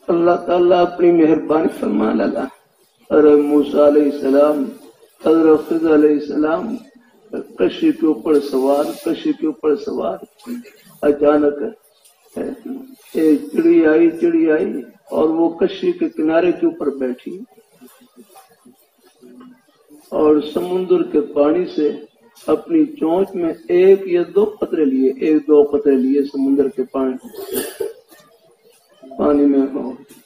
اللہ تعالیٰ اپنی مہربانی فرما لگا. حضرت موسیٰ علیہ السلام، حضرت خضر علیہ السلام کشتی کے اوپر سوار اچانک ایک چڑی آئی اور وہ کشتی کے کنارے کے اوپر بیٹھی اور سمندر کے پانی سے اپنی چونچ میں ایک یا دو قطرے لیے سمندر کے پانی میں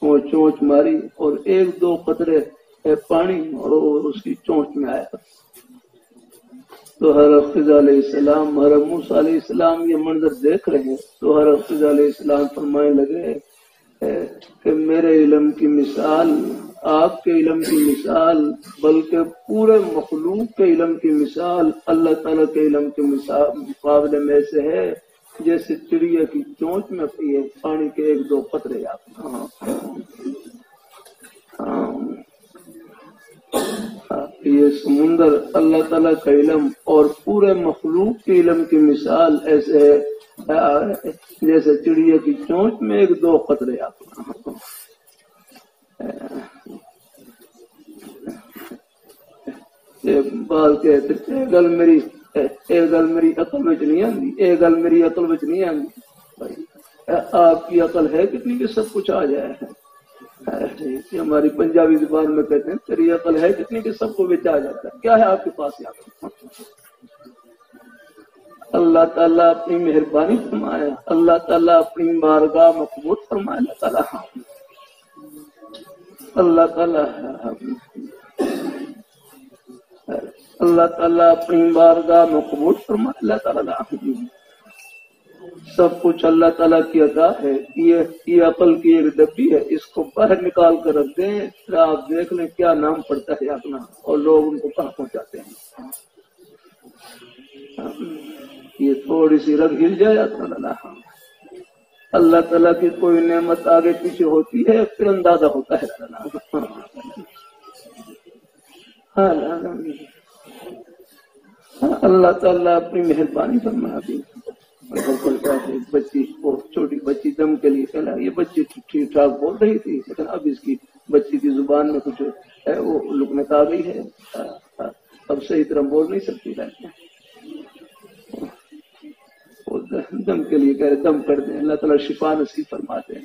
وہ چونچ ماری اور ایک دو قطرے پانی اور اس کی چونچ میں آیا. تو حضرت خضر علیہ السلام، حضرت موسیٰ علیہ السلام یہ منظر دیکھ رہے ہیں تو حضرت خضر علیہ السلام فرمانے لگے کہ میرے علم کی مثال، آپ کے علم کی مثال، بلکہ پورے مخلوق کے علم کی مثال اللہ تعالیٰ کے علم کے مقابلے میں ایسے ہے جیسے چڑیا کی چونچ میں پانی کے ایک دو قطرے. یہ سمندر اللہ تعالیٰ کا علم اور پورے مخلوق کے علم کی مثال ایسے ہے جیسے چڑیا کی چونچ میں ایک دو قطرے. بات کہتے اے گل میری عقل وچ نہیں آندی. آپ کی عقل ہے کتنی کہ سب کچھ آ جائے. ہماری پنجابی زبان میں کہتے ہیں تیری عقل ہے کتنی کہ سب کو بچ آ جاتا ہے. کیا ہے آپ کے پاس عقل؟ اللہ تعالیٰ اپنی مہربانی فرمائے، اللہ تعالیٰ اپنی بارگاہ مقبول فرمائے. اللہ تعالیٰ اپنی بارگاہ مقبول فرمائے. اللہ تعالیٰ سب کچھ اللہ تعالیٰ کی عطا ہے. یہ عقل کی ایک ڈبی ہے، اس کو باہر نکال کر رکھ دیں، پھر آپ دیکھ لیں کیا نام پڑتا ہے اپنا اور لوگ ان کو کہاں پہنچاتے ہیں. یہ تھوڑی سی رگ ہل جائے اللہ تعالیٰ کی کوئی نعمت آگے پیچھے ہوتی ہے پھر اندازہ ہوتا ہے. اللہ تعالیٰ اپنی مہربانی فرما دی. بچی وہ چھوٹی بچی دم کے لیے کہنا، یہ بچی ٹھیک ٹھاک بول رہی تھی لیکن اب اس کی بچی کی زبان میں کچھ ہے وہ لکنت آ گئی ہے، اب صحیح طرح بول نہیں سکتی. وہ دم کے لیے کہہ رہے دم کر دیں. اللہ تعالیٰ شفا نصیب فرما دیں.